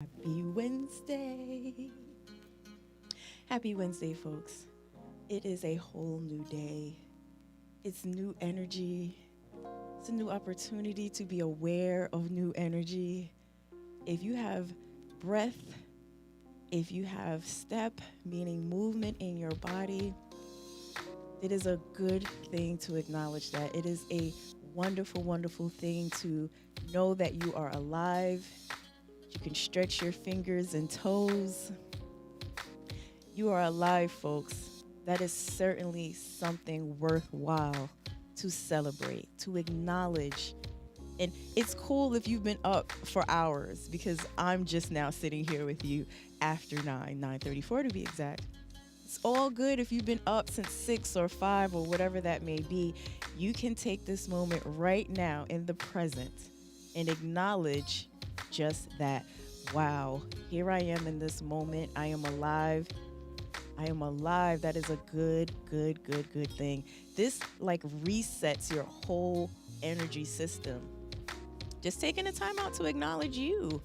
Happy Wednesday. Happy Wednesday, folks. It is a whole new day. It's new energy. It's a new opportunity to be aware of new energy. If you have breath, if you have step, meaning movement in your body, it is a good thing to acknowledge that. It is a wonderful, wonderful thing to know that you are alive. You can stretch your fingers and toes. You are alive, folks. That is certainly something worthwhile to celebrate, to acknowledge. And it's cool if you've been up for hours, because I'm just now sitting here with you after 9:34 to be exact. It's all good if you've been up since 6 or 5 or whatever that may be. You can take this moment right now in the present and acknowledge just that. Wow, here I am in this moment. I am alive. I am alive. That is a good thing. This like resets your whole energy system. Just taking the time out to acknowledge you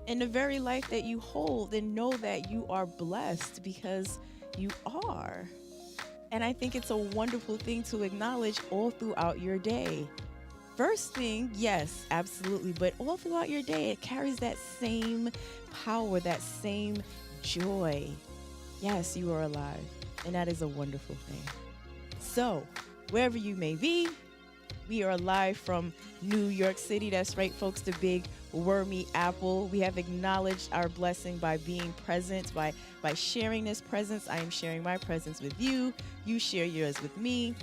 and the very life that you hold, and know that you are blessed because you are. And I think it's a wonderful thing to acknowledge all throughout your day. First thing, yes, absolutely. But all throughout your day, it carries that same power, that same joy. Yes, you are alive. And that is a wonderful thing. So, wherever you may be, we are live from New York City. That's right, folks, the big wormy apple. We have acknowledged our blessing by being present, by sharing this presence. I am sharing my presence with you. You share yours with me.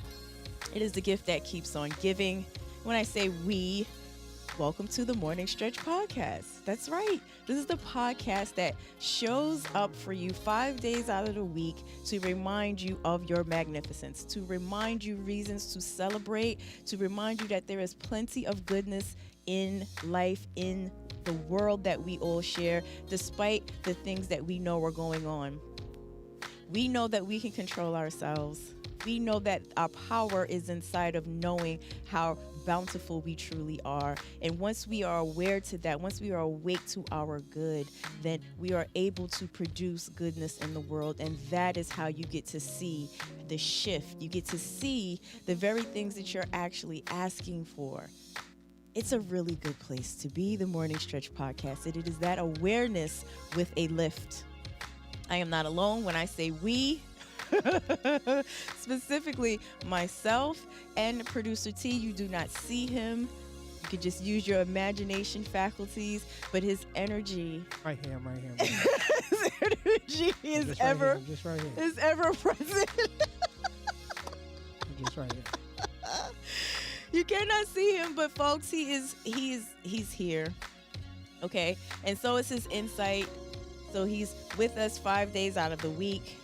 It is the gift that keeps on giving. When I say we, welcome to the Morning Stretch Podcast. That's right. This is the podcast that shows up for you 5 days out of the week to remind you of your magnificence, to remind you reasons to celebrate, to remind you that there is plenty of goodness in life, in the world that we all share, despite the things that we know are going on. We know that we can control ourselves. We know that our power is inside of knowing how bountiful we truly are. And once we are aware to that, once we are awake to our good, then we are able to produce goodness in the world. And that is how you get to see the shift. You get to see the very things that you're actually asking for. It's a really good place to be, the Morning Stretch Podcast. It is that awareness with a lift. I am not alone when I say we. Specifically myself and producer T. You do not see him. You can just use your imagination faculties, but his energy Right here. his energy is Just ever right here. is ever present. Just right here. You cannot see him, but folks, he's here. Okay? And so is his insight. So he's with us 5 days out of the week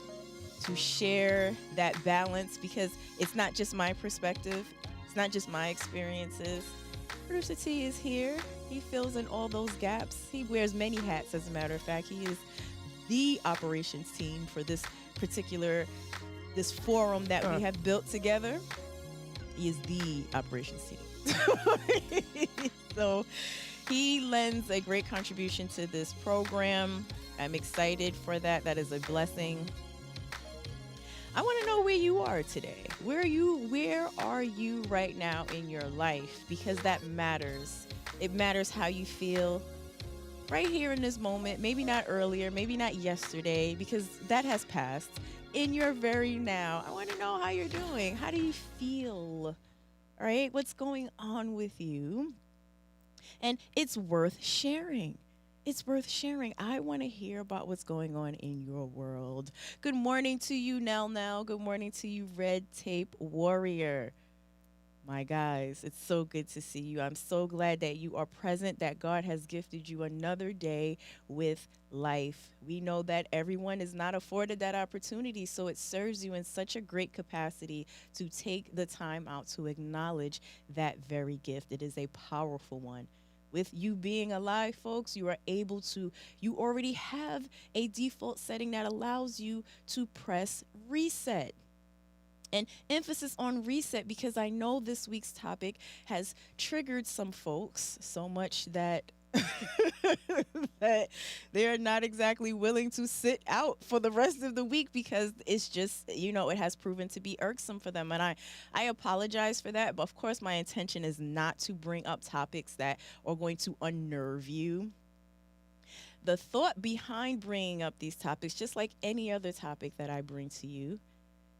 to share that balance, because it's not just my perspective. It's not just my experiences. Producer T is here. He fills in all those gaps. He wears many hats, as a matter of fact. He is the operations team for this forum that we have built together. He is the operations team. So he lends a great contribution to this program. I'm excited for that. That is a blessing. I want to know where you are today. Where are you right now in your life? Because that matters. It matters how you feel right here in this moment. Maybe not earlier, maybe not yesterday, because that has passed. In your very now, I want to know how you're doing. How do you feel? All right? What's going on with you? And it's worth sharing. It's worth sharing. I want to hear about what's going on in your world. Good morning to you, Nell. Good morning to you, Red Tape Warrior. My guys, it's so good to see you. I'm so glad that you are present, that God has gifted you another day with life. We know that everyone is not afforded that opportunity, so it serves you in such a great capacity to take the time out to acknowledge that very gift. It is a powerful one. With you being alive, folks, you already have a default setting that allows you to press reset. And emphasis on reset, because I know this week's topic has triggered some folks so much that that they're not exactly willing to sit out for the rest of the week because it's just, it has proven to be irksome for them. And I apologize for that. But of course, my intention is not to bring up topics that are going to unnerve you. The thought behind bringing up these topics, just like any other topic that I bring to you,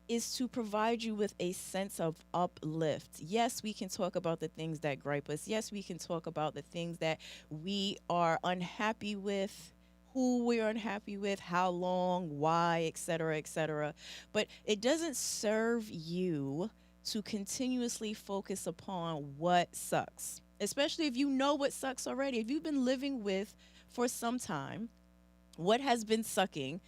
is to provide you with a sense of uplift. Yes, we can talk about the things that gripe us. Yes, we can talk about the things that we are unhappy with, who we're unhappy with, how long, why, etc., etc. But it doesn't serve you to continuously focus upon what sucks, especially if you know what sucks already. If you've been living with for some time what has been sucking,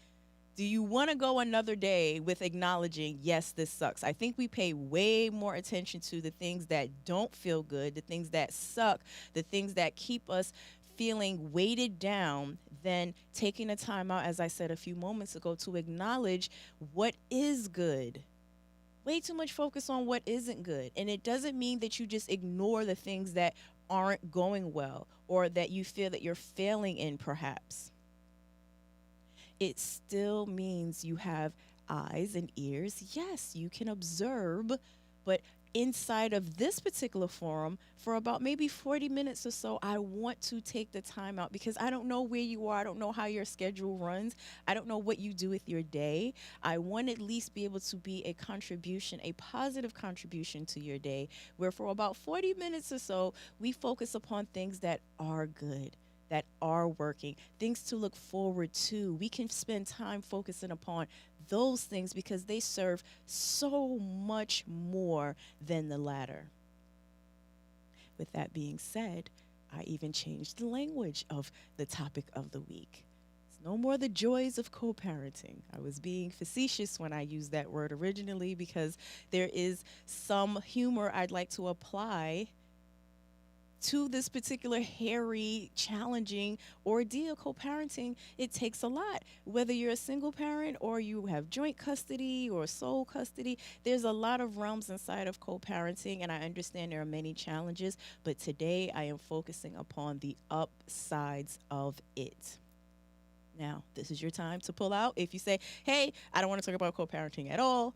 do you want to go another day with acknowledging, yes, this sucks? I think we pay way more attention to the things that don't feel good, the things that suck, the things that keep us feeling weighted down, than taking the time out, as I said a few moments ago, to acknowledge what is good. Way too much focus on what isn't good. And it doesn't mean that you just ignore the things that aren't going well or that you feel that you're failing in, perhaps. It still means you have eyes and ears. Yes, you can observe, but inside of this particular forum, for about maybe 40 minutes or so, I want to take the time out because I don't know where you are. I don't know how your schedule runs. I don't know what you do with your day. I want to at least be able to be a contribution, a positive contribution to your day, where for about 40 minutes or so, we focus upon things that are good, that are working, things to look forward to. We can spend time focusing upon those things because they serve so much more than the latter. With that being said, I even changed the language of the topic of the week. It's no more the joys of co-parenting. I was being facetious when I used that word originally because there is some humor I'd like to apply to this particular hairy, challenging ordeal. Co-parenting, it takes a lot. Whether you're a single parent or you have joint custody or sole custody, there's a lot of realms inside of co-parenting, and I understand there are many challenges, but today I am focusing upon the upsides of it. Now, this is your time to pull out. If you say, hey, I don't want to talk about co-parenting at all,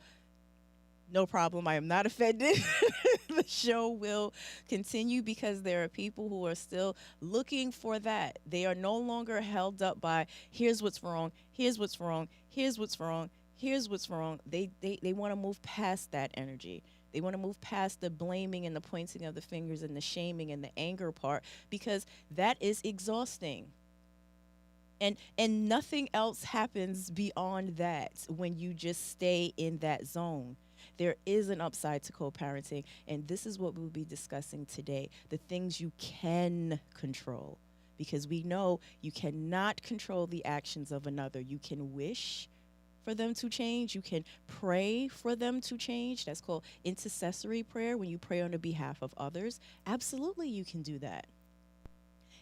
no problem. I am not offended. The show will continue because there are people who are still looking for that. They are no longer held up by here's what's wrong, here's what's wrong, here's what's wrong, here's what's wrong. They want to move past that energy. They want to move past the blaming and the pointing of the fingers and the shaming and the anger part because that is exhausting. And nothing else happens beyond that when you just stay in that zone. There is an upside to co-parenting, and this is what we'll be discussing today, the things you can control, because we know you cannot control the actions of another. You can wish for them to change. You can pray for them to change. That's called intercessory prayer, when you pray on the behalf of others. Absolutely, you can do that.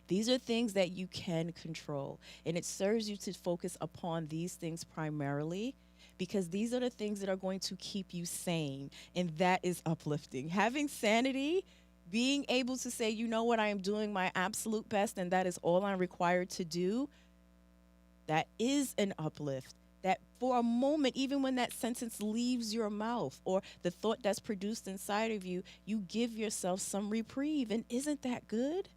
These are things that you can control, and it serves you to focus upon these things primarily because these are the things that are going to keep you sane, and that is uplifting. Having sanity, being able to say, you know what, I am doing my absolute best, and that is all I'm required to do, that is an uplift. That for a moment, even when that sentence leaves your mouth or the thought that's produced inside of you, you give yourself some reprieve, and isn't that good?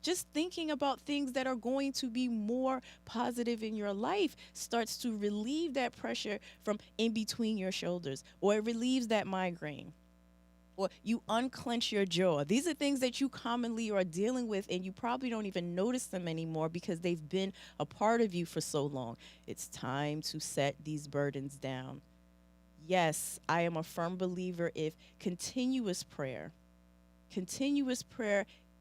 Just thinking about things that are going to be more positive in your life starts to relieve that pressure from in between your shoulders, or it relieves that migraine, or you unclench your jaw. These are things that you commonly are dealing with, and you probably don't even notice them anymore because they've been a part of you for so long. It's time to set these burdens down. Yes, I am a firm believer if continuous prayer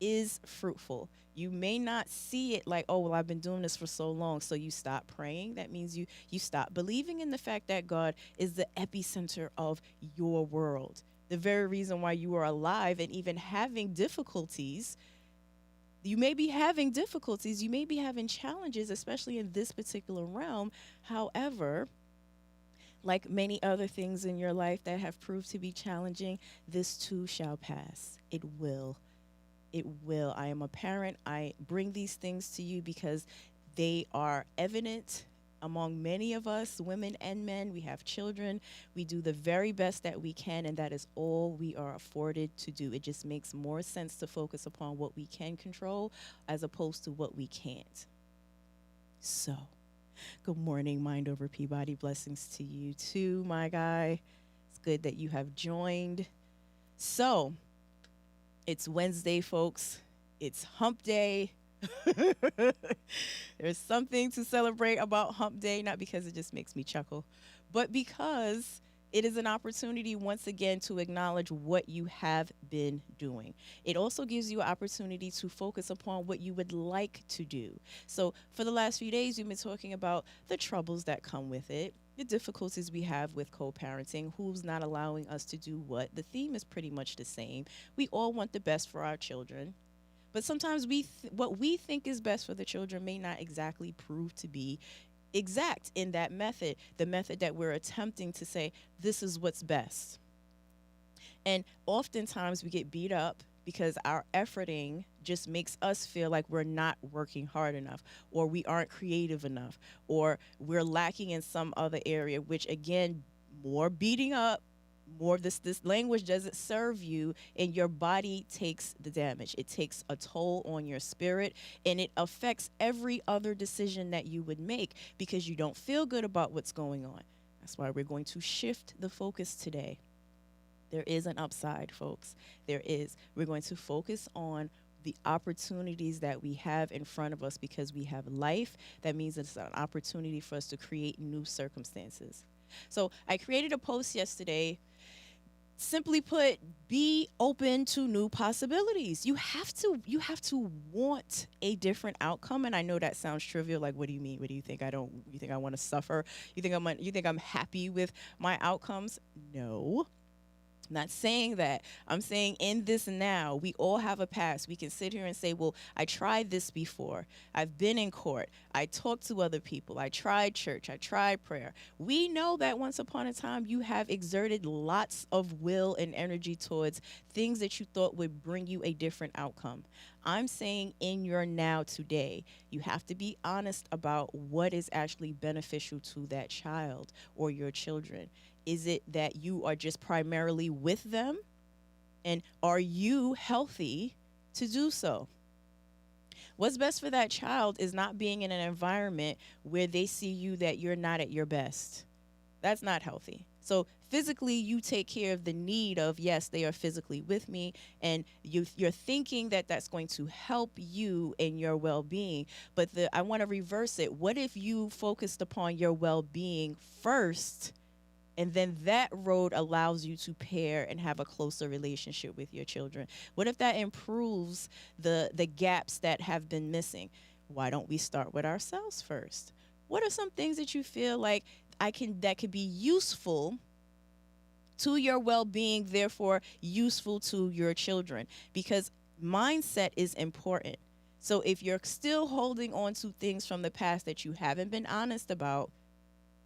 is fruitful. You may not see it like, oh, well, I've been doing this for so long, so you stop praying. That means you stop believing in the fact that God is the epicenter of your world. The very reason why you are alive and even having difficulties. You may be having difficulties, you may be having challenges, especially in this particular realm. However, like many other things in your life that have proved to be challenging, this too shall pass. It will. It will. I am a parent. I bring these things to you because they are evident among many of us, women and men. We have children. We do the very best that we can, and that is all we are afforded to do. It just makes more sense to focus upon what we can control as opposed to what we can't. So, good morning, Mind Over Peabody. Blessings to you too, my guy. It's good that you have joined. So, it's Wednesday, folks. It's hump day. There's something to celebrate about hump day, not because it just makes me chuckle, but because it is an opportunity once again to acknowledge what you have been doing. It also gives you an opportunity to focus upon what you would like to do. So for the last few days, we've been talking about the troubles that come with it, the difficulties we have with co-parenting, who's not allowing us to do what. The theme is pretty much the same. We all want the best for our children. But sometimes what we think is best for the children may not exactly prove to be exact in that method, the method that we're attempting to say, this is what's best. And oftentimes we get beat up because our efforting just makes us feel like we're not working hard enough, or we aren't creative enough, or we're lacking in some other area, which again, more beating up, more this language doesn't serve you, and your body takes the damage. It takes a toll on your spirit, and it affects every other decision that you would make because you don't feel good about what's going on. That's why we're going to shift the focus today. There is an upside, folks. There is. We're going to focus on the opportunities that we have in front of us because we have life. That means it's an opportunity for us to create new circumstances. So I created a post yesterday. Simply put, be open to new possibilities. You have to want a different outcome. And I know that sounds trivial. Like, what do you mean? What do you think? You think I want to suffer? You think I'm happy with my outcomes? No. I'm not saying that. I'm saying in this now, we all have a past. We can sit here and say, well, I tried this before. I've been in court. I talked to other people. I tried church. I tried prayer. We know that once upon a time, you have exerted lots of will and energy towards things that you thought would bring you a different outcome. I'm saying in your now today, you have to be honest about what is actually beneficial to that child or your children. Is it that you are just primarily with them? And are you healthy to do so? What's best for that child is not being in an environment where they see you that you're not at your best. That's not healthy. So physically, you take care of the need of, yes, they are physically with me, and you're thinking that that's going to help you in your well-being. But I want to reverse it. What if you focused upon your well-being first, and then that road allows you to pair and have a closer relationship with your children? What if that improves the gaps that have been missing? Why don't we start with ourselves first? What are some things that you feel like that could be useful to your well-being, therefore useful to your children? Because mindset is important. So if you're still holding on to things from the past that you haven't been honest about,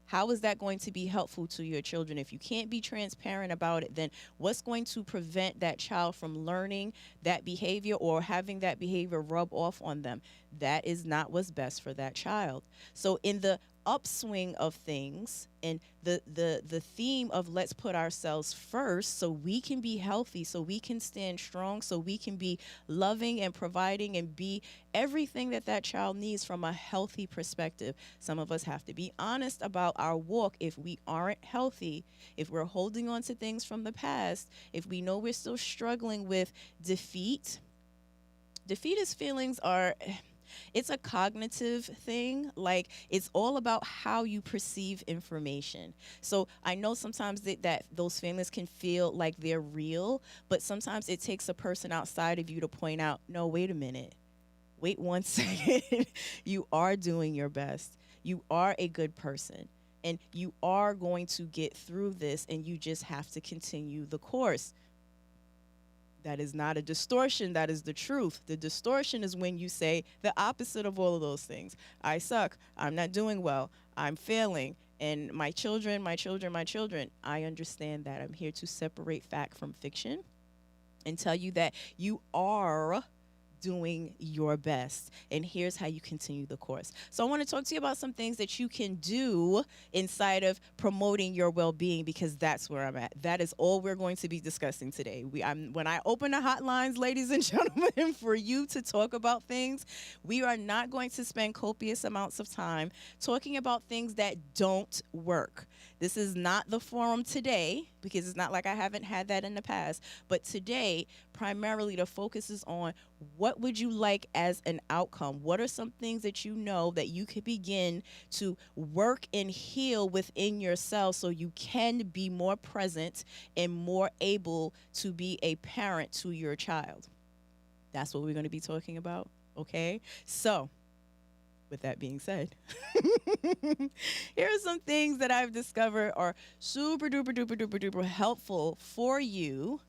how is that going to be helpful to your children? If you can't be transparent about it, then what's going to prevent that child from learning that behavior or having that behavior rub off on them? That is not what's best for that child. So in the upswing of things and the theme of let's put ourselves first so we can be healthy, so we can stand strong, so we can be loving and providing and be everything that that child needs from a healthy perspective. Some of us have to be honest about our walk. If we aren't healthy, if we're holding on to things from the past, if we know we're still struggling with defeatist feelings it's a cognitive thing. Like, it's all about how you perceive information. So I know sometimes that those feelings can feel like they're real, but sometimes it takes a person outside of you to point out, no, wait a minute. Wait 1 second. You are doing your best. You are a good person. And you are going to get through this, and you just have to continue the course. That is not a distortion. That is the truth. The distortion is when you say the opposite of all of those things. I suck. I'm not doing well. I'm failing. And my children. I understand that. I'm here to separate fact from fiction and tell you that you are doing your best. And here's how you continue the course. So I want to talk to you about some things that you can do inside of promoting your well-being, because that's where I'm at. That is all we're going to be discussing today. When I open the hotlines, ladies and gentlemen, for you to talk about things, we are not going to spend copious amounts of time talking about things that don't work. This is not the forum today, because it's not like I haven't had that in the past. But today, primarily, the focus is on what would you like as an outcome? What are some things that you know that you could begin to work and heal within yourself so you can be more present and more able to be a parent to your child? That's what we're going to be talking about, okay? So, with that being said, here are some things that I've discovered are super duper duper duper duper helpful for you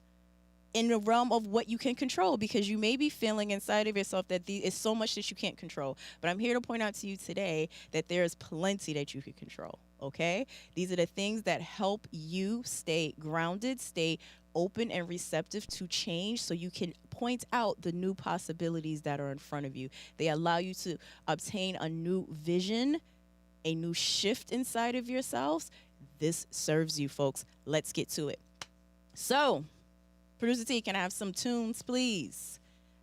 in the realm of what you can control, because you may be feeling inside of yourself that it's so much that you can't control. But I'm here to point out to you today that there's plenty that you can control, okay? These are the things that help you stay grounded, stay open and receptive to change, so you can point out the new possibilities that are in front of you. They allow you to obtain a new vision, a new shift inside of yourselves. This serves you, folks. Let's get to it. So, Producer T, can I have some tunes, please?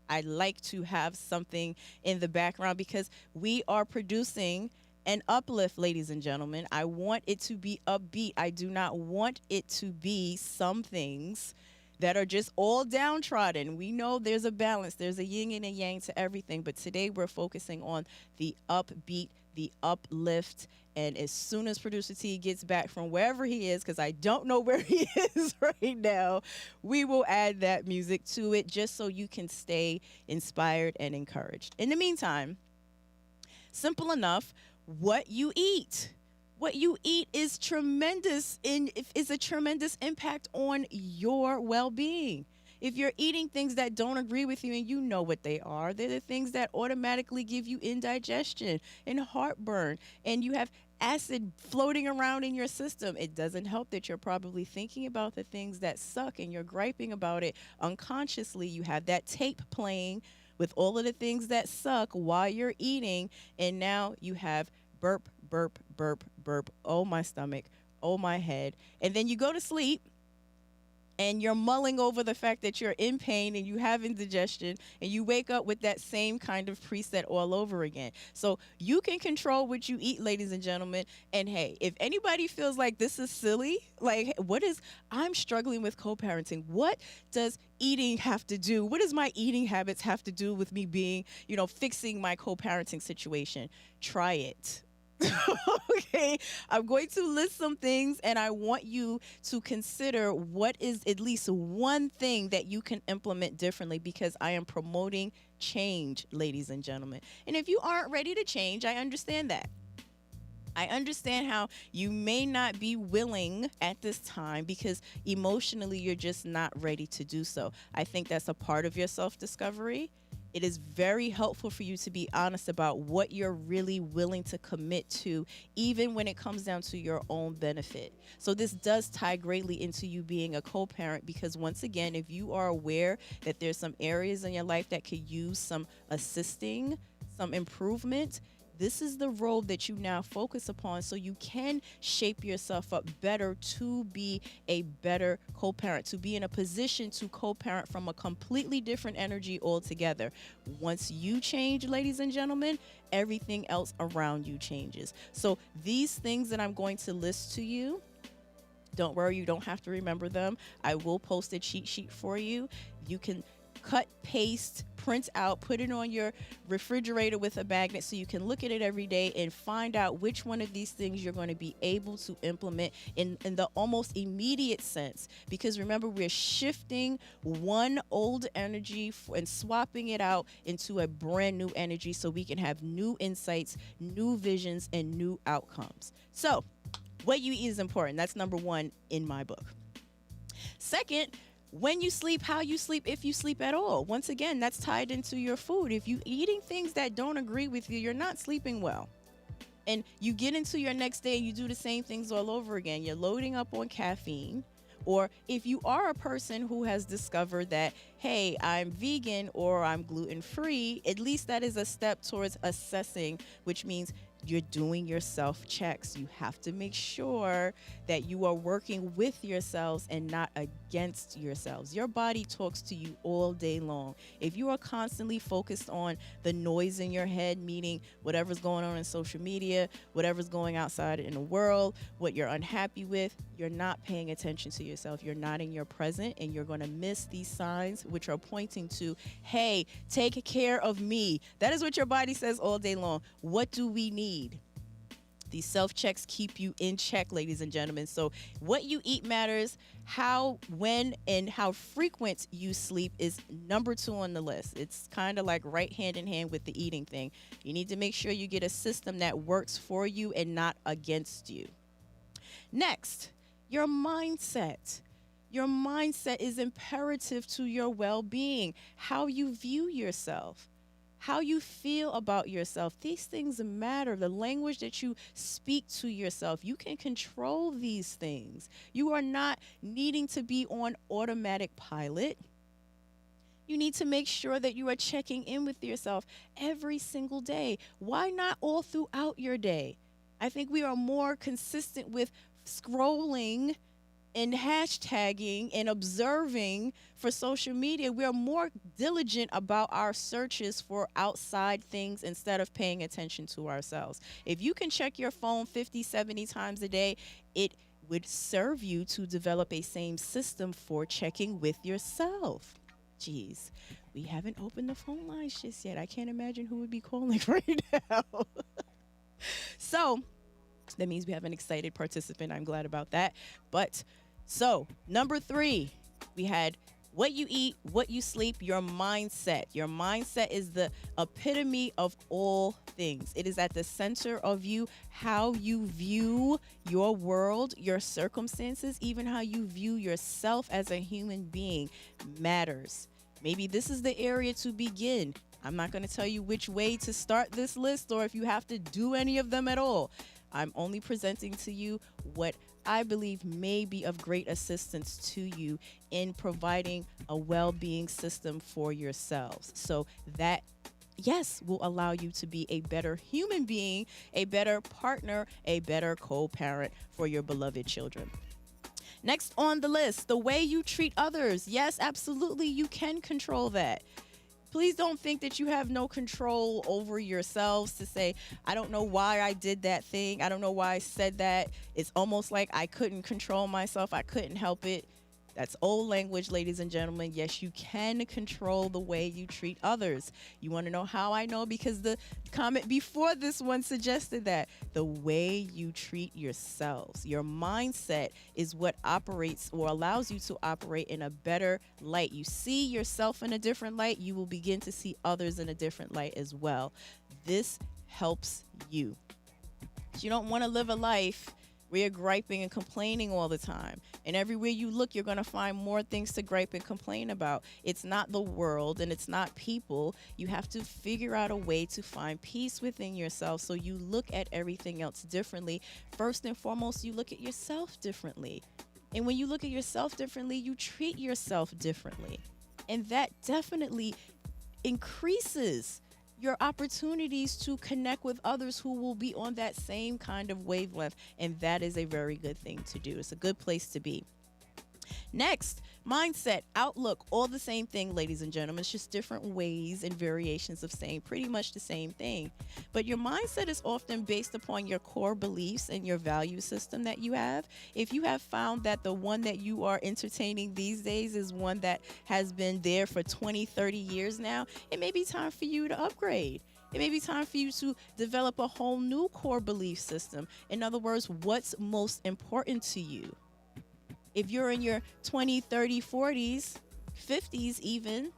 I'd like to have something in the background because we are producing an uplift, ladies and gentlemen. I want it to be upbeat. I do not want it to be some things that are just all downtrodden. We know there's a balance. There's a yin and a yang to everything. But today we're focusing on the upbeat, the uplift. And as soon as Producer T gets back from wherever he is, because I don't know where he is right now, we will add that music to it just so you can stay inspired and encouraged. In the meantime, simple enough, what you eat. What you eat is tremendous, is a tremendous impact on your well-being. If you're eating things that don't agree with you, and you know what they are, they're the things that automatically give you indigestion and heartburn, and you have acid floating around in your system. It doesn't help that you're probably thinking about the things that suck and you're griping about it unconsciously. You have that tape playing with all of the things that suck while you're eating, and now you have burp, burp, burp, burp, oh my stomach, oh my head, and then you go to sleep and you're mulling over the fact that you're in pain and you have indigestion, and you wake up with that same kind of preset all over again. So you can control what you eat, ladies and gentlemen. And hey, if anybody feels like this is silly, like I'm struggling with co-parenting. What does eating have to do? What does my eating habits have to do with me being, fixing my co-parenting situation? Try it. Okay, I'm going to list some things, and I want you to consider what is at least one thing that you can implement differently, because I am promoting change, ladies and gentlemen. And if you aren't ready to change, I understand that. I understand how you may not be willing at this time because emotionally you're just not ready to do so. I think that's a part of your self-discovery. It is very helpful for you to be honest about what you're really willing to commit to, even when it comes down to your own benefit. So this does tie greatly into you being a co-parent, because once again, if you are aware that there's some areas in your life that could use some assisting, some improvement, this is the role that you now focus upon, so you can shape yourself up better to be a better co-parent, to be in a position to co-parent from a completely different energy altogether. Once you change, ladies and gentlemen, everything else around you changes. So these things that I'm going to list to you, don't worry, you don't have to remember them. I will post a cheat sheet for you. You can cut, paste, print out, put it on your refrigerator with a magnet so you can look at it every day and find out which one of these things you're going to be able to implement in the almost immediate sense. Because remember, we're shifting one old energy and swapping it out into a brand new energy so we can have new insights, new visions, and new outcomes. So what you eat is important. That's number one in my book. Second, when you sleep, how you sleep, if you sleep at all. Once again, that's tied into your food. If you're eating things that don't agree with you, you're not sleeping well. And you get into your next day and you do the same things all over again. You're loading up on caffeine, Or if you are a person who has discovered that, hey, I'm vegan or I'm gluten free, at least that is a step towards assessing, which means you're doing your self checks. You have to make sure that you are working with yourselves and not against yourselves. Your body talks to you all day long. If you are constantly focused on the noise in your head, meaning whatever's going on in social media, whatever's going outside in the world, what you're unhappy with, you're not paying attention to yourself. You're not in your present, and you're going to miss these signs which are pointing to, hey, take care of me. That is what your body says all day long. What do we need? These self-checks keep you in check, ladies and gentlemen. So what you eat matters. How, when, and how frequent you sleep is number 2 on the list. It's kind of like right hand in hand with the eating thing. You need to make sure you get a system that works for you and not against you. Next, your mindset. Your mindset is imperative to your well-being. How you view yourself, how you feel about yourself. These things matter. The language that you speak to yourself, you can control these things. You are not needing to be on automatic pilot. You need to make sure that you are checking in with yourself every single day. Why not all throughout your day? I think we are more consistent with scrolling and hashtagging and observing for social media. We are more diligent about our searches for outside things instead of paying attention to ourselves. If you can check your phone 50, 70 times a day, it would serve you to develop a same system for checking with yourself. Jeez, we haven't opened the phone lines just yet. I can't imagine who would be calling right now. So that means we have an excited participant. I'm glad about that. But so number 3, we had what you eat, what you sleep, your mindset. Your mindset is the epitome of all things. It is at the center of you. How you view your world, your circumstances, even how you view yourself as a human being matters. Maybe this is the area to begin. I'm not going to tell you which way to start this list or if you have to do any of them at all. I'm only presenting to you what I believe may be of great assistance to you in providing a well-being system for yourselves. So that, yes, will allow you to be a better human being, a better partner, a better co-parent for your beloved children. Next on the list, the way you treat others. Yes, absolutely, you can control that. Please don't think that you have no control over yourselves to say, I don't know why I did that thing. I don't know why I said that. It's almost like I couldn't control myself. I couldn't help it. That's old language, ladies and gentlemen. Yes, you can control the way you treat others. You want to know how I know? Because the comment before this one suggested that. The way you treat yourselves. Your mindset is what operates or allows you to operate in a better light. You see yourself in a different light, you will begin to see others in a different light as well. This helps you. You don't want to live a life where you're griping and complaining all the time. And everywhere you look, you're going to find more things to gripe and complain about. It's not the world and it's not people. You have to figure out a way to find peace within yourself so you look at everything else differently. First and foremost, you look at yourself differently. And when you look at yourself differently, you treat yourself differently. And that definitely increases your opportunities to connect with others who will be on that same kind of wavelength. And that is a very good thing to do. It's a good place to be. Next, mindset, outlook, all the same thing, ladies and gentlemen. It's just different ways and variations of saying pretty much the same thing. But your mindset is often based upon your core beliefs and your value system that you have. If you have found that the one that you are entertaining these days is one that has been there for 20, 30 years now, it may be time for you to upgrade. It may be time for you to develop a whole new core belief system. In other words, what's most important to you? If you're in your 20, 30, 40s, 50s even,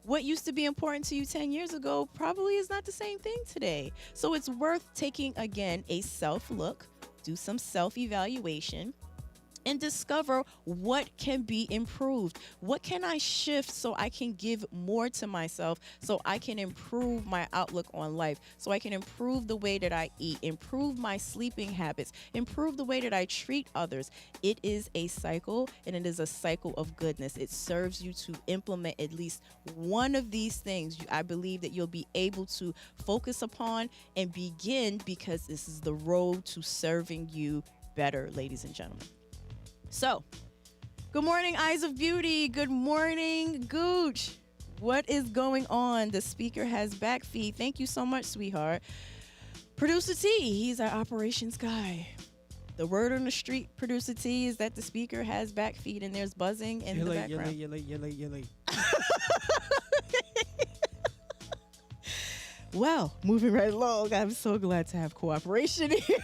what used to be important to you 10 years ago probably is not the same thing today. So it's worth taking, again, a self-look, do some self-evaluation, and discover what can be improved. What can I shift so I can give more to myself, so I can improve my outlook on life, so I can improve the way that I eat, improve my sleeping habits, improve the way that I treat others. It is a cycle, and it is a cycle of goodness. It serves you to implement at least one of these things. I believe that you'll be able to focus upon and begin, because this is the road to serving you better, ladies and gentlemen. So, good morning, Eyes of Beauty. Good morning, Gooch. What is going on? The speaker has back feed. Thank you so much, sweetheart. Producer T, he's our operations guy. The word on the street, Producer T, is that the speaker has back feed and there's buzzing in the background. You're late. Well, moving right along, I'm so glad to have cooperation here.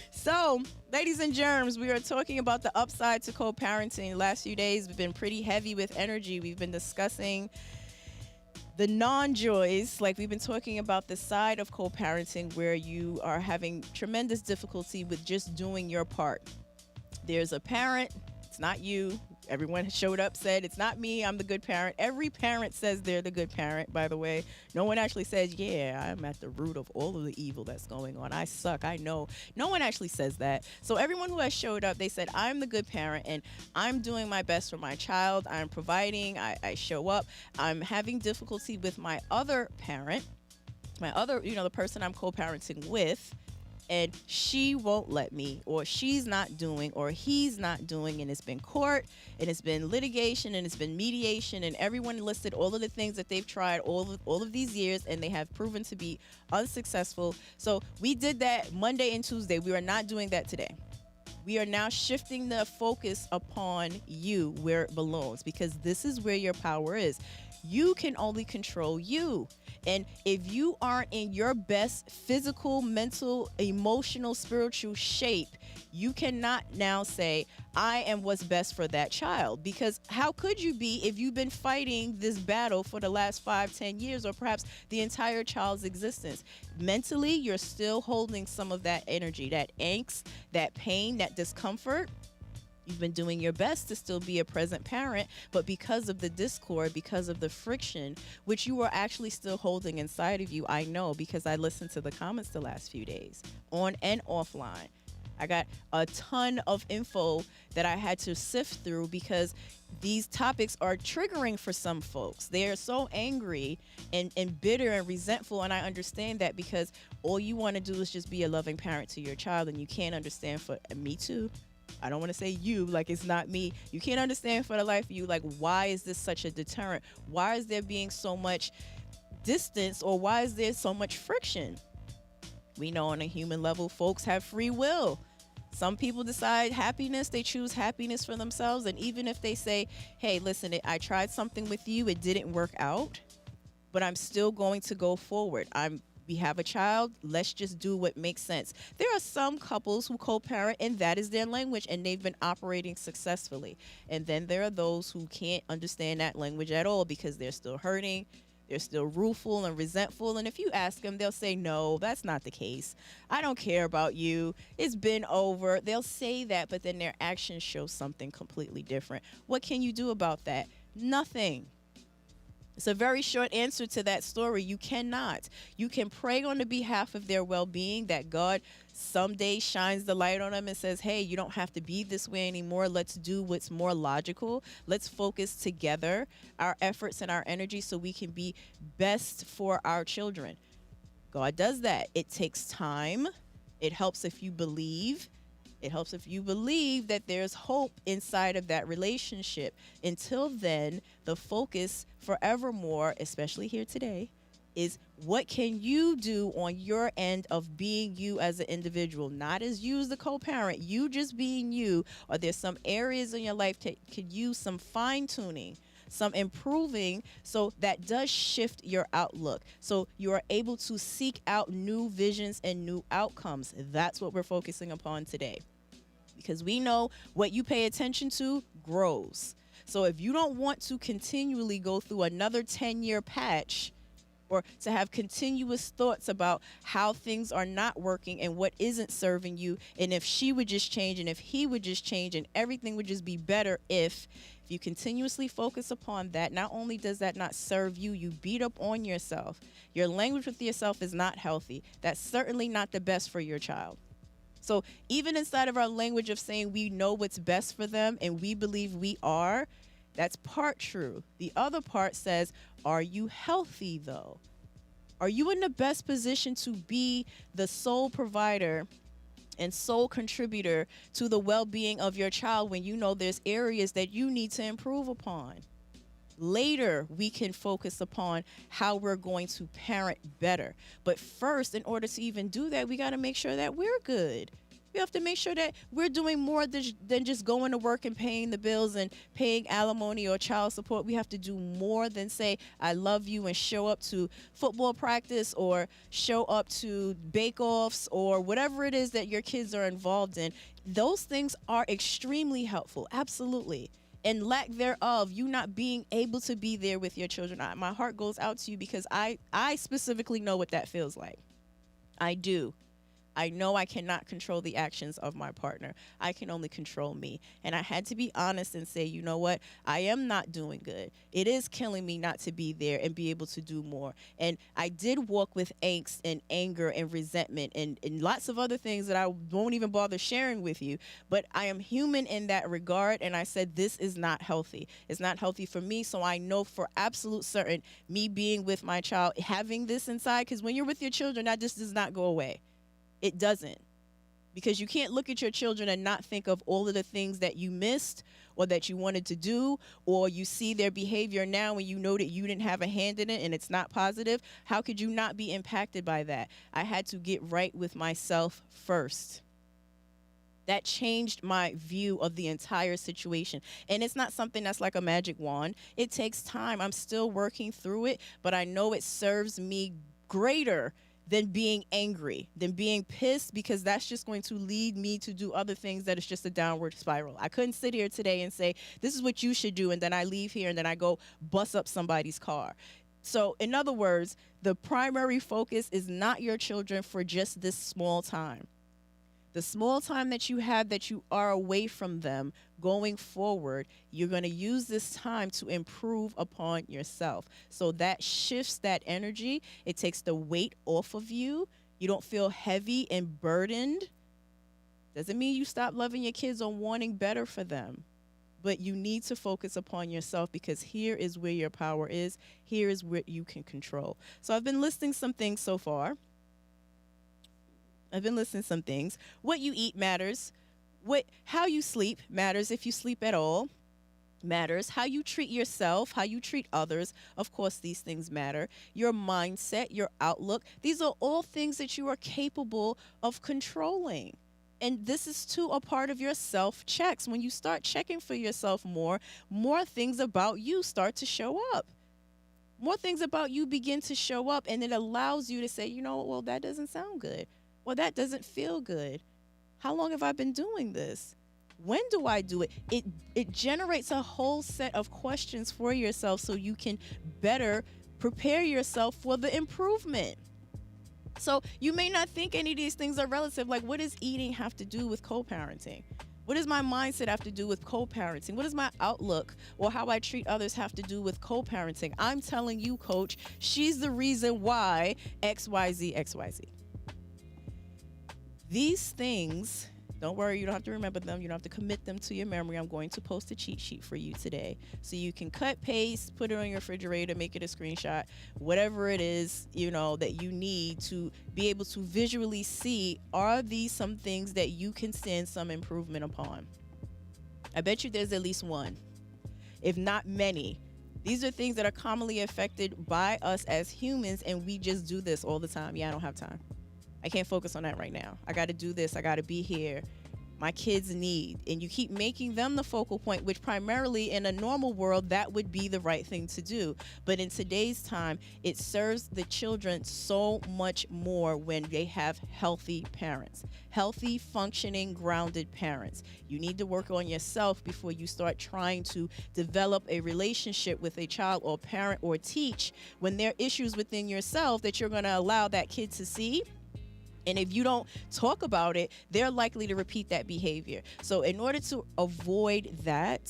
So, ladies and germs, we are talking about the upside to co-parenting. The last few days have been pretty heavy with energy. We've been discussing the non-joys, like we've been talking about the side of co-parenting where you are having tremendous difficulty with just doing your part. There's a parent, it's not you. Everyone showed up, said, it's not me, I'm the good parent. Every parent says they're the good parent, by the way. No one actually says, yeah, I'm at the root of all of the evil that's going on. I suck, I know. No one actually says that. So everyone who has showed up, they said, I'm the good parent and I'm doing my best for my child. I'm providing, I show up. I'm having difficulty with my other parent, the person I'm co-parenting with, and she won't let me, or she's not doing, or he's not doing, and it's been court, and it's been litigation, and it's been mediation, and everyone listed all of the things that they've tried all of these years, and they have proven to be unsuccessful. So we did that Monday and Tuesday. We are not doing that today. We are now shifting the focus upon you where it belongs, because this is where your power is. You can only control you. And if you aren't in your best physical, mental, emotional, spiritual shape, you cannot now say, I am what's best for that child. Because how could you be if you've been fighting this battle for the last 5-10 years, or perhaps the entire child's existence? Mentally, you're still holding some of that energy, that angst, that pain, that discomfort. You've been doing your best to still be a present parent, but because of the discord, because of the friction, which you are actually still holding inside of you, I know, because I listened to the comments the last few days, on and offline. I got a ton of info that I had to sift through, because these topics are triggering for some folks. They are so angry and bitter and resentful, and I understand that, because all you want to do is just be a loving parent to your child, and you can't understand for me too. I don't want to say you, like it's not me. You can't understand for the life of you, like, why is this such a deterrent? Why is there being so much distance, or why is there so much friction? We know on a human level, folks have free will. Some people decide happiness, they choose happiness for themselves. And even if they say, hey, listen, I tried something with you, it didn't work out, but I'm still going to go forward. We have a child, let's just do what makes sense. There are some couples who co-parent and that is their language, and they've been operating successfully. And then there are those who can't understand that language at all, because they're still hurting, they're still rueful and resentful. And if you ask them, they'll say, no, that's not the case. I don't care about you. It's been over. They'll say that, but then their actions show something completely different. What can you do about that? Nothing. It's a very short answer to that story. You cannot. You can pray on the behalf of their well-being, that God someday shines the light on them and says, hey, you don't have to be this way anymore. Let's do what's more logical. Let's focus together our efforts and our energy so we can be best for our children. God does that. It takes time. It helps if you believe. It helps if you believe that there's hope inside of that relationship. Until then, the focus forevermore, especially here today, is what can you do on your end of being you as an individual, not as you as the co-parent, you just being you. Or there's some areas in your life that could use some fine-tuning, some improving, so that does shift your outlook. So you are able to seek out new visions and new outcomes. That's what we're focusing upon today. Because we know what you pay attention to grows. So if you don't want to continually go through another 10-year patch, or to have continuous thoughts about how things are not working and what isn't serving you, and if she would just change and if he would just change and everything would just be better if you continuously focus upon that, not only does that not serve you, you beat up on yourself. Your language with yourself is not healthy. That's certainly not the best for your child. So even inside of our language of saying we know what's best for them and we believe we are, that's part true. The other part says, are you healthy though? Are you in the best position to be the sole provider and sole contributor to the well-being of your child when you know there's areas that you need to improve upon? Later, we can focus upon how we're going to parent better. But first, in order to even do that, we got to make sure that we're good. We have to make sure that we're doing more than just going to work and paying the bills and paying alimony or child support. We have to do more than say, I love you, and show up to football practice or show up to bake-offs or whatever it is that your kids are involved in. Those things are extremely helpful, absolutely. And lack thereof, you not being able to be there with your children. My heart goes out to you because I specifically know what that feels like. I do. I know I cannot control the actions of my partner. I can only control me. And I had to be honest and say, you know what? I am not doing good. It is killing me not to be there and be able to do more. And I did walk with angst and anger and resentment and lots of other things that I won't even bother sharing with you. But I am human in that regard. And I said, this is not healthy. It's not healthy for me. So I know for absolute certain, me being with my child, having this inside, because when you're with your children, that just does not go away. It doesn't, because you can't look at your children and not think of all of the things that you missed or that you wanted to do, or you see their behavior now and you know that you didn't have a hand in it and it's not positive. How could you not be impacted by that? I had to get right with myself first. That changed my view of the entire situation. And it's not something that's like a magic wand. It takes time. I'm still working through it, but I know it serves me greater than being angry, than being pissed, because that's just going to lead me to do other things that is just a downward spiral. I couldn't sit here today and say, this is what you should do, and then I leave here and then I go bust up somebody's car. So in other words, the primary focus is not your children for just this small time. The small time that you have that you are away from them going forward, you're going to use this time to improve upon yourself. So that shifts that energy. It takes the weight off of you. You don't feel heavy and burdened. Doesn't mean you stop loving your kids or wanting better for them. But you need to focus upon yourself, because here is where your power is. Here is where you can control. So I've been listing some things so far. What you eat matters. How you sleep matters, if you sleep at all. Matters. How you treat yourself, how you treat others. Of course, these things matter. Your mindset, your outlook. These are all things that you are capable of controlling. And this is too a part of your self-checks. When you start checking for yourself more things about you start to show up. More things about you begin to show up, and it allows you to say, you know, well, that doesn't sound good. Well, that doesn't feel good. How long have I been doing this? When do I do it? It generates a whole set of questions for yourself so you can better prepare yourself for the improvement. So you may not think any of these things are relative. Like, what does eating have to do with co-parenting? What does my mindset have to do with co-parenting? What does my outlook or how I treat others have to do with co-parenting? I'm telling you, Coach, she's the reason why XYZ, XYZ. These things, don't worry, you don't have to remember them. You don't have to commit them to your memory. I'm going to post a cheat sheet for you today, so you can cut, paste, put it on your refrigerator, make it a screenshot, whatever it is, you know, that you need to be able to visually see, are these some things that you can stand some improvement upon? I bet you there's at least one, if not many. These are things that are commonly affected by us as humans, and we just do this all the time. Yeah, I don't have time. I can't focus on that right now. I got to do this. I got to be here. my kids need, and you keep making them the focal point, which primarily in a normal world that would be the right thing to do, but in today's time it serves the children so much more when they have healthy parents, healthy, functioning, grounded parents. You need to work on yourself before you start trying to develop a relationship with a child or parent, or teach when there are issues within yourself that you're going to allow that kid to see. And if you don't talk about it, they're likely to repeat that behavior. So in order to avoid that,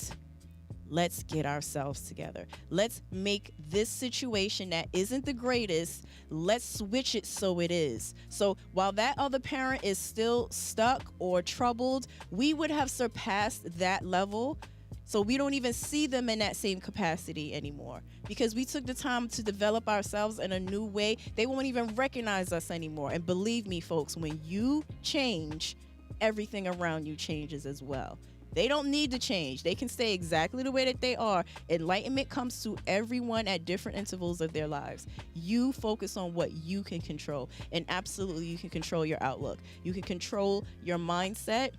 let's get ourselves together. Let's make this situation that isn't the greatest, let's switch it so it is. So while that other parent is still stuck or troubled, we would have surpassed that level. So we don't even see them in that same capacity anymore, because we took the time to develop ourselves in a new way. They won't even recognize us anymore. And believe me, folks, when you change, everything around you changes as well. They don't need to change. They can stay exactly the way that they are. Enlightenment comes to everyone at different intervals of their lives. You focus on what you can control, and absolutely you can control your outlook. You can control your mindset.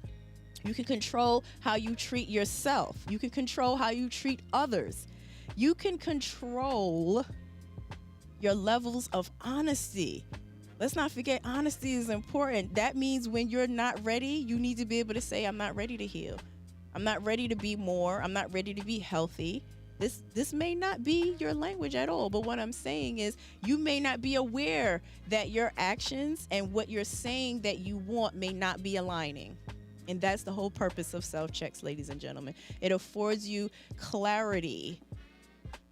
You can control how you treat yourself. You can control how you treat others. You can control your levels of honesty. Let's not forget, honesty is important. That means when you're not ready, you need to be able to say, I'm not ready to heal. I'm not ready to be more. I'm not ready to be healthy. This may not be your language at all, but what I'm saying is you may not be aware that your actions and what you're saying that you want may not be aligning. And that's the whole purpose of self-checks, ladies and gentlemen. It affords you clarity.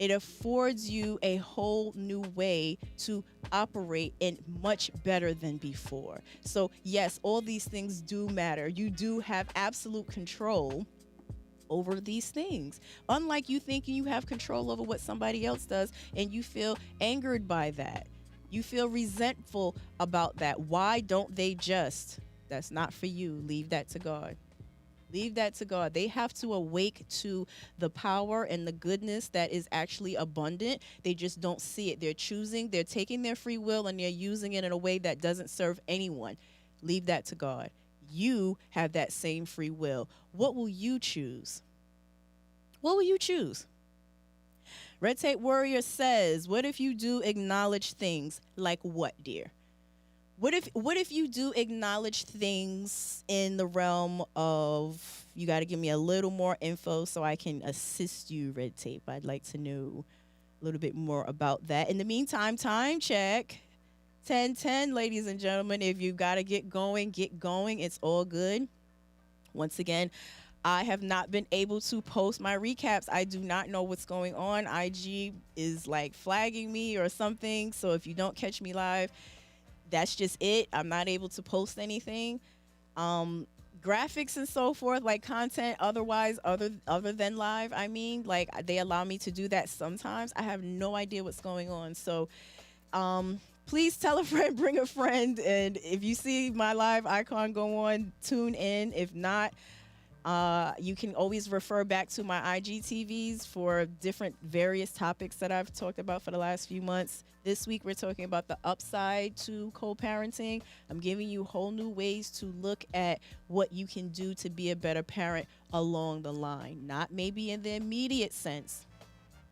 It affords you a whole new way to operate, and much better than before. So yes, all these things do matter. You do have absolute control over these things. Unlike you thinking you have control over what somebody else does and you feel angered by that. You feel resentful about that. Why don't they just? That's not for you. Leave that to God. Leave that to God. They have to awake to the power and the goodness that is actually abundant. They just don't see it. They're taking their free will and they're using it in a way that doesn't serve anyone. Leave that to God. You have that same free will. What will you choose? What will you choose? Red Tape Warrior says, what if you do acknowledge things? Like what, dear? What if you do acknowledge things in the realm of, you got to give me a little more info so I can assist you, Red Tape. I'd like to know a little bit more about that. In the meantime, time check. 10:10, ladies and gentlemen. If you got to get going, get going. It's all good. Once again, I have not been able to post my recaps. I do not know what's going on. IG is like flagging me or something. So if you don't catch me live, that's just it. I'm not able to post anything. Graphics and so forth, like content otherwise, other than live, I mean, like they allow me to do that sometimes. I have no idea what's going on. So please tell a friend, bring a friend. And if you see my live icon go on, tune in. If not, you can always refer back to my IGTVs for different various topics that I've talked about for the last few months. This week, we're talking about the upside to co-parenting. I'm giving you whole new ways to look at what you can do to be a better parent along the line. Not maybe in the immediate sense,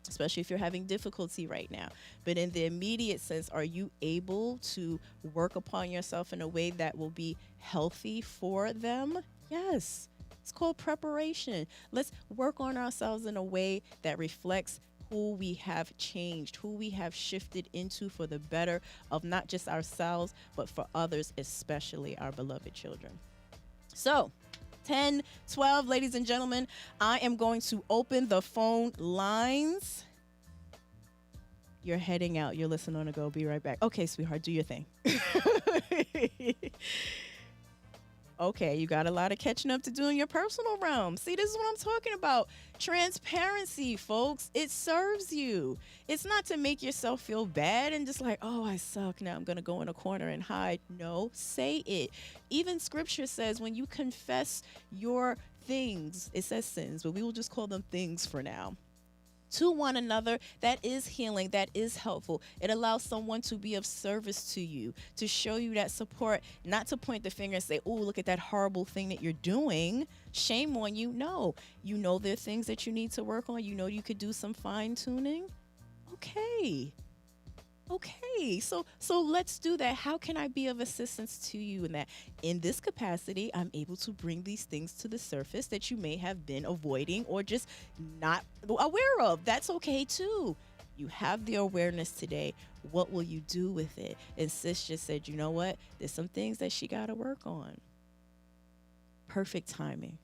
especially if you're having difficulty right now. But in the immediate sense, are you able to work upon yourself in a way that will be healthy for them? Yes. It's called preparation. Let's work on ourselves in a way that reflects who we have changed, who we have shifted into for the better of not just ourselves, but for others, especially our beloved children. So 10:12, ladies and gentlemen, I am going to open the phone lines. You're heading out. You're listening on the go. Be right back. Okay, sweetheart, do your thing. Okay, you got a lot of catching up to do in your personal realm. See, this is what I'm talking about. Transparency, folks. It serves you. It's not to make yourself feel bad and just like, oh, I suck. Now I'm going to go in a corner and hide. No, say it. Even scripture says when you confess your things, it says sins, but we will just call them things for now. to one another, that is healing, that is helpful. It allows someone to be of service to you, to show you that support, not to point the finger and say, oh, look at that horrible thing that you're doing. Shame on you. No, you know there are things that you need to work on. You know you could do some fine tuning. Okay. Okay, so let's do that. How can I be of assistance to you in that? In this capacity, I'm able to bring these things to the surface that you may have been avoiding or just not aware of. That's okay too. You have the awareness today. What will you do with it? And sis just said, you know what? There's some things that she got to work on. Perfect timing.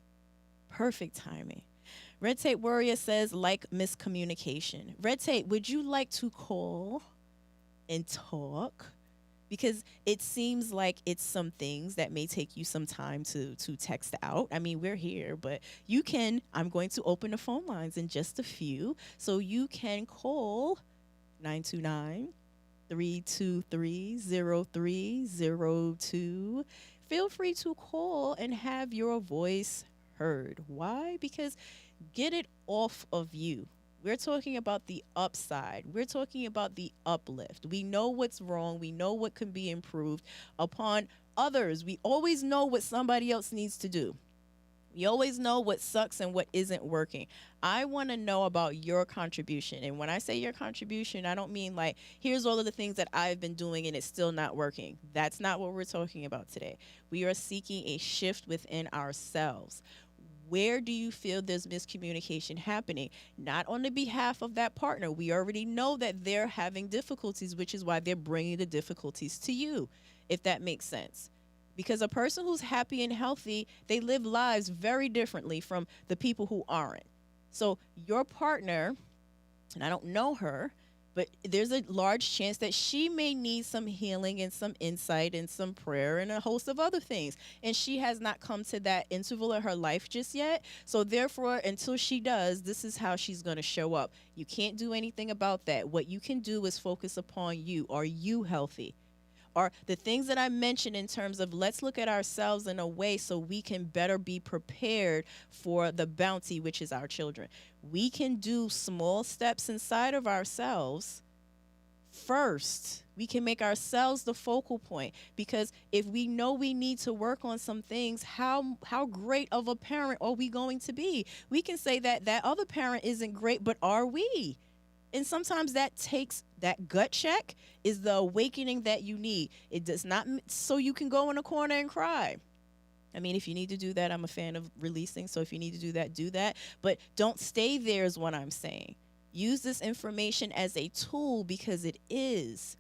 Perfect timing. Red Tape Warrior says, like miscommunication. Red Tape, would you like to call and talk? Because it seems like it's some things that may take you some time to text out. I mean, we're here, but you can, I'm going to open the phone lines in just a few. So you can call 929-323-0302. Feel free to call and have your voice heard. Why? Because get it off of you. We're talking about the upside. We're talking about the uplift. We know what's wrong. We know what can be improved upon others. We always know what somebody else needs to do. We always know what sucks and what isn't working. I want to know about your contribution. And when I say your contribution, I don't mean like, here's all of the things that I've been doing and it's still not working. That's not what we're talking about today. We are seeking a shift within ourselves. Where do you feel there's miscommunication happening? Not on the behalf of that partner. We already know that they're having difficulties, which is why they're bringing the difficulties to you, if that makes sense. Because a person who's happy and healthy, they live lives very differently from the people who aren't. So your partner, and I don't know her, but there's a large chance that she may need some healing and some insight and some prayer and a host of other things. And she has not come to that interval of her life just yet. So therefore, until she does, this is how she's going to show up. You can't do anything about that. What you can do is focus upon you. Are you healthy? Are the things that I mentioned in terms of let's look at ourselves in a way so we can better be prepared for the bounty, which is our children. We can do small steps inside of ourselves first. We can make ourselves the focal point, because if we know we need to work on some things, how great of a parent are we going to be? We can say that that other parent isn't great, but are we? And sometimes that takes, that gut check is the awakening that you need. It does not, so you can go in a corner and cry. I mean, if you need to do that, I'm a fan of releasing. So if you need to do that, do that. But don't stay there is what I'm saying. Use this information as a tool, because it is.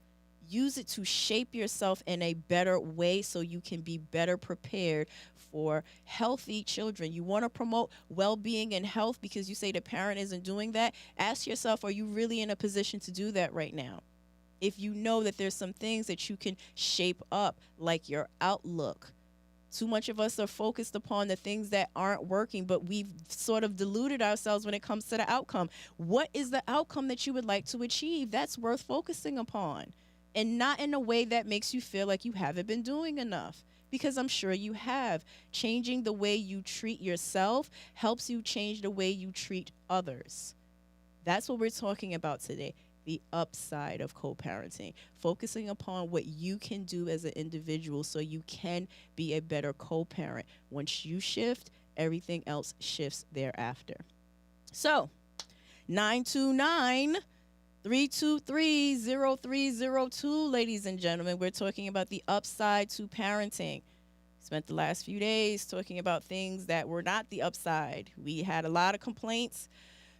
Use it to shape yourself in a better way so you can be better prepared for healthy children. You want to promote well-being and health because you say the parent isn't doing that. Ask yourself, are you really in a position to do that right now? If you know that there's some things that you can shape up, like your outlook. Too much of us are focused upon the things that aren't working, but we've sort of deluded ourselves when it comes to the outcome. What is the outcome that you would like to achieve? That's worth focusing upon. And not in a way that makes you feel like you haven't been doing enough, because I'm sure you have. Changing the way you treat yourself helps you change the way you treat others. That's what we're talking about today, the upside of co-parenting, focusing upon what you can do as an individual so you can be a better co-parent. Once you shift, everything else shifts thereafter. So, 929-323-0302, ladies and gentlemen. We're talking about the upside to parenting. Spent the last few days talking about things that were not the upside. We had a lot of complaints,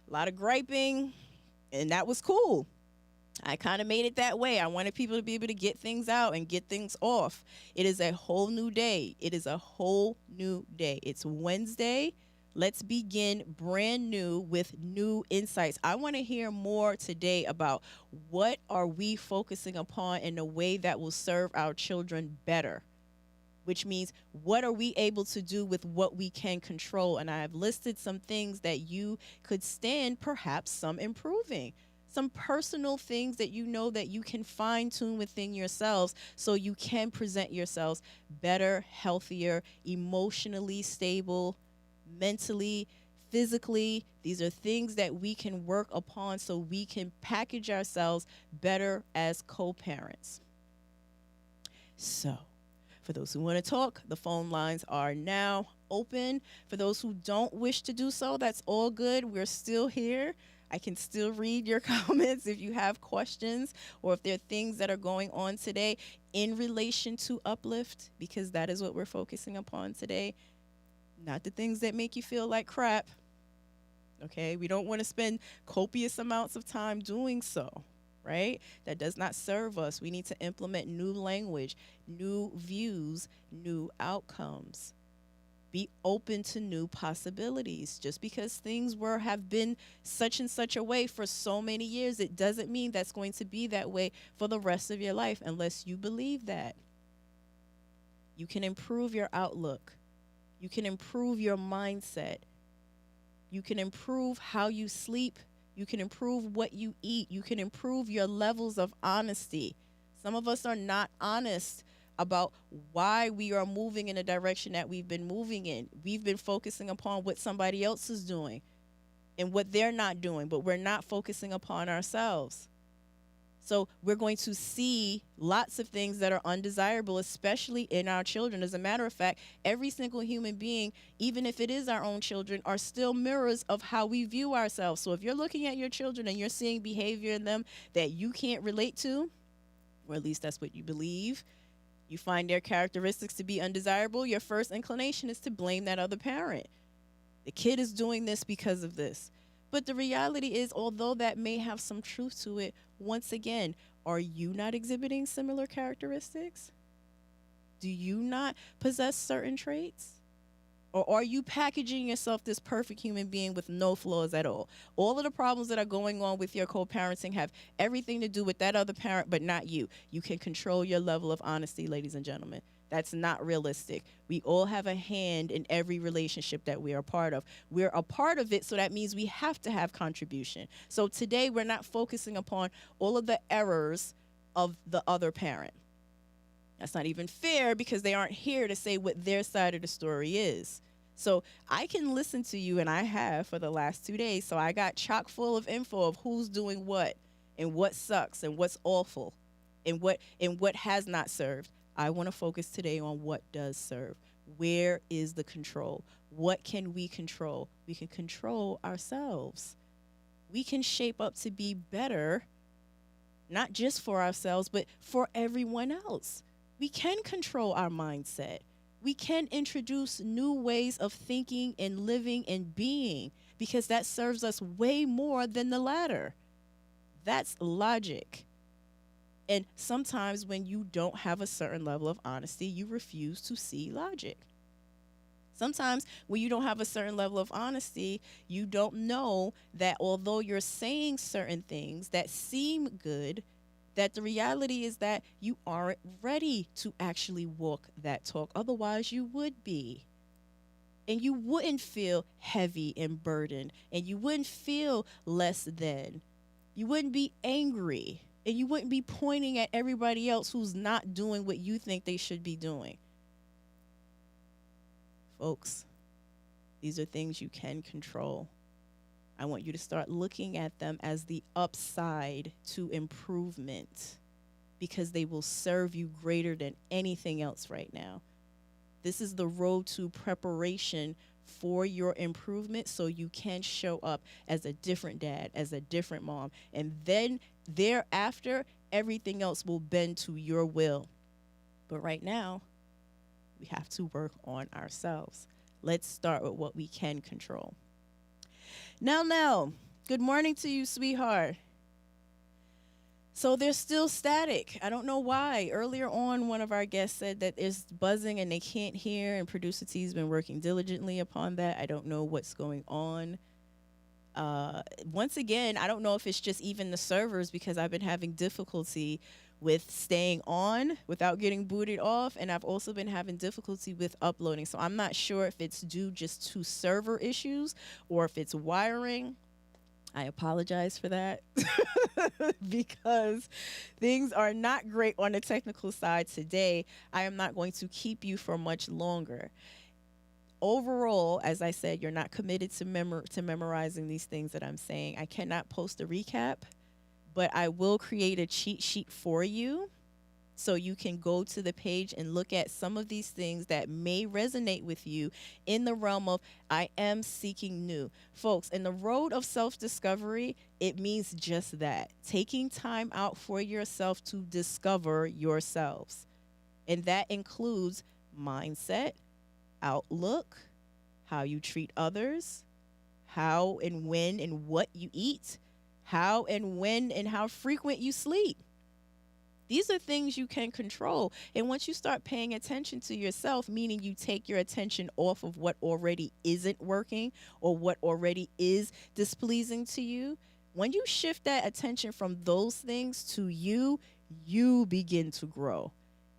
a lot of griping, and that was cool. I kind of made it that way. I wanted people to be able to get things out and get things off. It is a whole new day. It is a whole new day. It's Wednesday. Let's begin brand new with new insights. I want to hear more today about what are we focusing upon in a way that will serve our children better, which means what are we able to do with what we can control? And I have listed some things that you could stand perhaps some improving, some personal things that you know that you can fine tune within yourselves so you can present yourselves better, healthier, emotionally stable, mentally, physically. These are things that we can work upon so we can package ourselves better as co-parents. So, for those who want to talk, the phone lines are now open. For those who don't wish to do so, that's all good. We're still here. I can still read your comments if you have questions or if there are things that are going on today in relation to uplift, because that is what we're focusing upon today. Not the things that make you feel like crap. Okay, we don't want to spend copious amounts of time doing so, right? That does not serve us. We need to implement new language, new views, new outcomes. Be open to new possibilities. Just because things have been such and such a way for so many years, it doesn't mean that's going to be that way for the rest of your life unless you believe that. You can improve your outlook. You can improve your mindset. You can improve how you sleep. You can improve what you eat. You can improve your levels of honesty. Some of us are not honest about why we are moving in the direction that we've been moving in. We've been focusing upon what somebody else is doing and what they're not doing, but we're not focusing upon ourselves. So we're going to see lots of things that are undesirable, especially in our children. As a matter of fact, every single human being, even if it is our own children, are still mirrors of how we view ourselves. So if you're looking at your children and you're seeing behavior in them that you can't relate to, or at least that's what you believe, you find their characteristics to be undesirable, your first inclination is to blame that other parent. The kid is doing this because of this. But the reality is, although that may have some truth to it, once again, are you not exhibiting similar characteristics? Do you not possess certain traits? Or are you packaging yourself this perfect human being with no flaws at all? All of the problems that are going on with your co-parenting have everything to do with that other parent, but not you. You can control your level of honesty, ladies and gentlemen. That's not realistic. We all have a hand in every relationship that we are a part of. We're a part of it, so that means we have to have contribution. So today we're not focusing upon all of the errors of the other parent. That's not even fair because they aren't here to say what their side of the story is. So I can listen to you, and I have for the last 2 days. So I got chock full of info of who's doing what and what sucks and what's awful and what has not served. I want to focus today on what does serve. Where is the control? What can we control? We can control ourselves. We can shape up to be better, not just for ourselves, but for everyone else. We can control our mindset. We can introduce new ways of thinking and living and being, because that serves us way more than the latter. That's logic. And sometimes when you don't have a certain level of honesty, you refuse to see logic. Sometimes when you don't have a certain level of honesty, you don't know that although you're saying certain things that seem good, that the reality is that you aren't ready to actually walk that talk. Otherwise, you would be. And you wouldn't feel heavy and burdened. And you wouldn't feel less than. You wouldn't be angry. And you wouldn't be pointing at everybody else who's not doing what you think they should be doing. Folks, these are things you can control. I want you to start looking at them as the upside to improvement, because they will serve you greater than anything else right now. This is the road to preparation for your improvement, so you can show up as a different dad, as a different mom. And then thereafter, everything else will bend to your will. But right now, we have to work on ourselves. Let's start with what we can control. Nell, good morning to you, sweetheart. So they're still static. I don't know why. Earlier on, one of our guests said that there's buzzing and they can't hear, and Producer T's been working diligently upon that. I don't know what's going on. Once again, I don't know if it's just even the servers, because I've been having difficulty with staying on without getting booted off, and I've also been having difficulty with uploading. So I'm not sure if it's due just to server issues or if it's wiring. I apologize for that because things are not great on the technical side today. I am not going to keep you for much longer. overall, as I said, you're not committed to memorizing these things that I'm saying. I cannot post a recap, but I will create a cheat sheet for you so you can go to the page and look at some of these things that may resonate with you in the realm of I am seeking new. Folks, in the road of self-discovery, it means just that. Taking time out for yourself to discover yourselves. And that includes mindset, outlook, how you treat others, how and when and what you eat, how and when and how frequent you sleep. These are things you can control. And once you start paying attention to yourself, meaning you take your attention off of what already isn't working or what already is displeasing to you, when you shift that attention from those things to you, you begin to grow.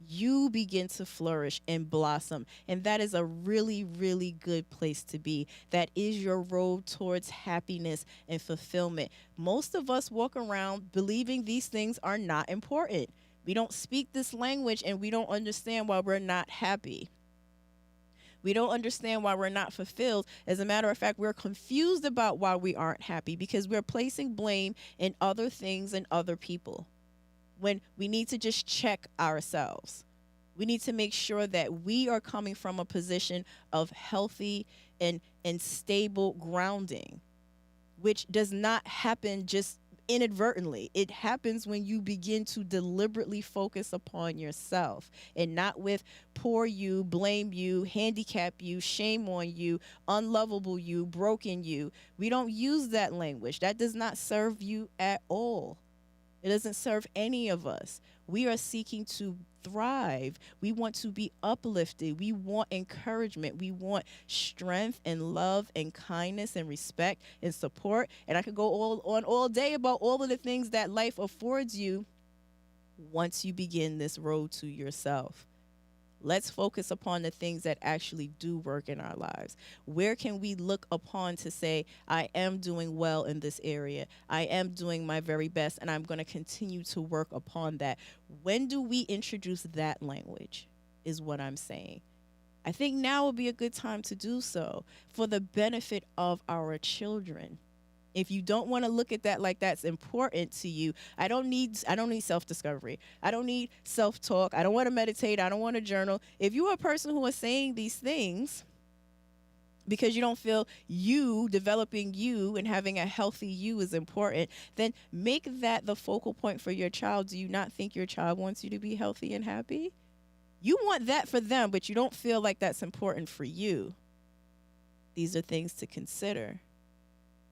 You begin to flourish and blossom. And that is a really, really good place to be. That is your road towards happiness and fulfillment. Most of us walk around believing these things are not important. We don't speak this language and we don't understand why we're not happy. We don't understand why we're not fulfilled. As a matter of fact, we're confused about why we aren't happy because we're placing blame in other things and other people, when we need to just check ourselves. We need to make sure that we are coming from a position of healthy and stable grounding, which does not happen just inadvertently. It happens when you begin to deliberately focus upon yourself and not with poor you, blame you, handicap you, shame on you, unlovable you, broken you. We don't use that language. That does not serve you at all. It doesn't serve any of us. We are seeking to thrive. We want to be uplifted. We want encouragement. We want strength and love and kindness and respect and support. And I could go on all day about all of the things that life affords you once you begin this road to yourself. Let's focus upon the things that actually do work in our lives. Where can we look upon to say, I am doing well in this area. I am doing my very best, and I'm going to continue to work upon that. When do we introduce that language is what I'm saying. I think now would be a good time to do so for the benefit of our children. If you don't want to look at that like that's important to you, I don't need self-discovery. I don't need self-talk. I don't want to meditate. I don't want to journal. If you are a person who is saying these things because you don't feel you developing you and having a healthy you is important, then make that the focal point for your child. Do you not think your child wants you to be healthy and happy? You want that for them, but you don't feel like that's important for you. These are things to consider.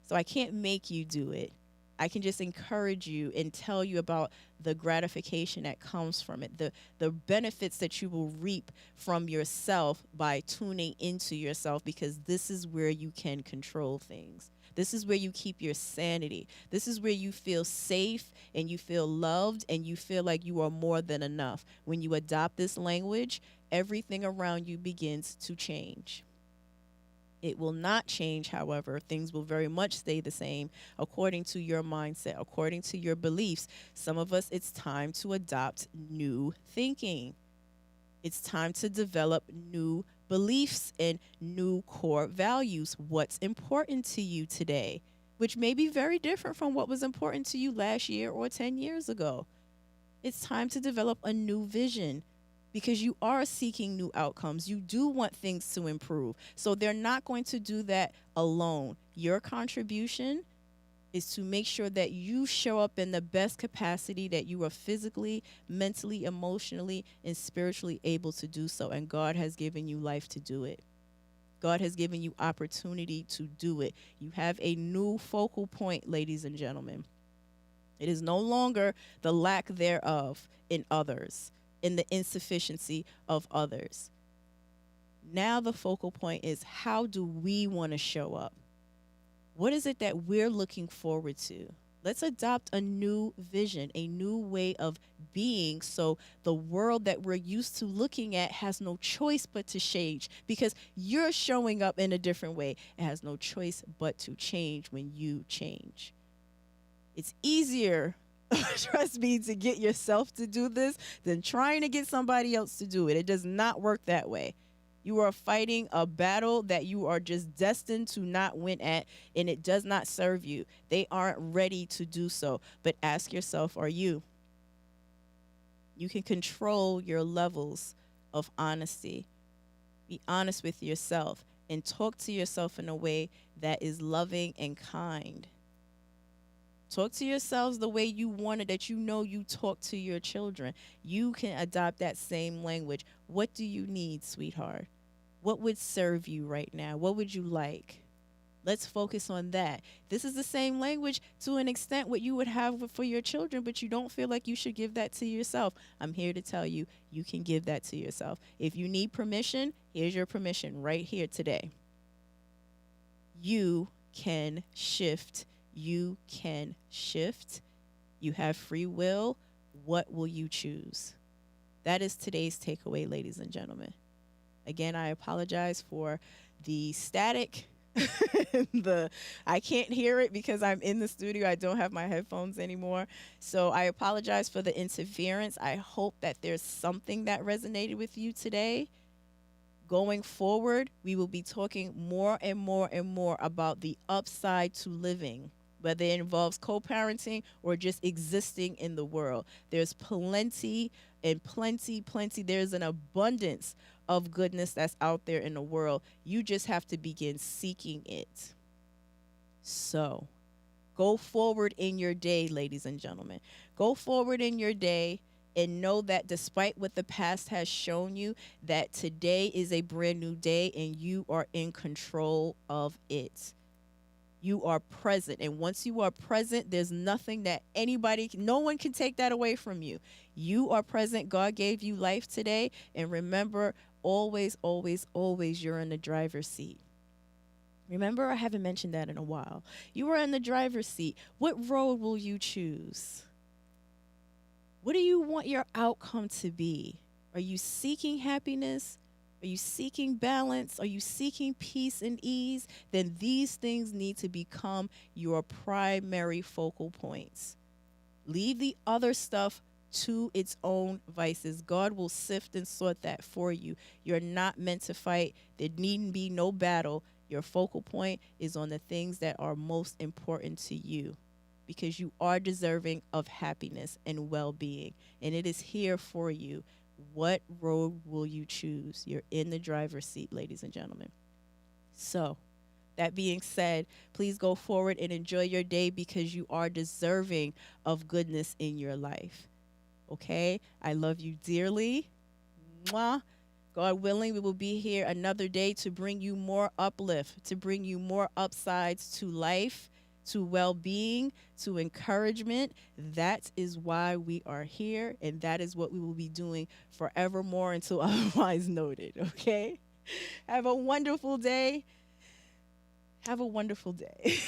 So I can't make you do it. I can just encourage you and tell you about the gratification that comes from it, the benefits that you will reap from yourself by tuning into yourself, because this is where you can control things. This is where you keep your sanity. This is where you feel safe and you feel loved and you feel like you are more than enough. When you adopt this language, everything around you begins to change. It will not change, however. Things will very much stay the same according to your mindset, according to your beliefs. Some of us, it's time to adopt new thinking. It's time to develop new beliefs and new core values. What's important to you today, which may be very different from what was important to you last year or 10 years ago. It's time to develop a new vision, because you are seeking new outcomes. You do want things to improve. So they're not going to do that alone. Your contribution is to make sure that you show up in the best capacity that you are physically, mentally, emotionally, and spiritually able to do so. And God has given you life to do it. God has given you opportunity to do it. You have a new focal point, ladies and gentlemen. It is no longer the lack thereof in others, in the insufficiency of others. Now the focal point is, how do we want to show up? What is it that we're looking forward to? Let's adopt a new vision, a new way of being, so the world that we're used to looking at has no choice but to change, because you're showing up in a different way. It has no choice but to change when you change. It's easier, trust me, to get yourself to do this than trying to get somebody else to do it. It does not work that way. You are fighting a battle that you are just destined to not win at, and it does not serve you. They aren't ready to do so. But ask yourself, are you? You can control your levels of honesty. Be honest with yourself and talk to yourself in a way that is loving and kind. Talk to yourselves the way you want it, that you know you talk to your children. You can adopt that same language. What do you need, sweetheart? What would serve you right now? What would you like? Let's focus on that. This is the same language to an extent what you would have for your children, but you don't feel like you should give that to yourself. I'm here to tell you, you can give that to yourself. If you need permission, here's your permission right here today. You can shift. You can shift. You have free will. What will you choose? That is today's takeaway, ladies and gentlemen. Again, I apologize for the static. I can't hear it because I'm in the studio. I don't have my headphones anymore. So I apologize for the interference. I hope that there's something that resonated with you today. Going forward, we will be talking more and more and more about the upside to living, whether it involves co-parenting or just existing in the world. There's plenty and plenty. There's an abundance of goodness that's out there in the world. You just have to begin seeking it. So, go forward in your day, ladies and gentlemen. Go forward in your day and know that despite what the past has shown you, that today is a brand new day and you are in control of it. You are present. And once you are present, there's nothing that no one can take that away from you. You are present. God gave you life today. And remember, always, always, always, you're in the driver's seat. Remember, I haven't mentioned that in a while. You are in the driver's seat. What road will you choose? What do you want your outcome to be? Are you seeking happiness? Are you seeking balance? Are you seeking peace and ease? Then these things need to become your primary focal points. Leave the other stuff to its own vices. God will sift and sort that for you. You're not meant to fight. There needn't be no battle. Your focal point is on the things that are most important to you, because you are deserving of happiness and well-being, and it is here for you. What road will you choose? You're in the driver's seat, ladies and gentlemen. So, that being said, please go forward and enjoy your day, because you are deserving of goodness in your life. Okay? I love you dearly. Mwah. God willing, we will be here another day to bring you more uplift, to bring you more upsides to life, to well-being, to encouragement. That is why we are here, and that is what we will be doing forevermore until otherwise noted, okay? Have a wonderful day. Have a wonderful day.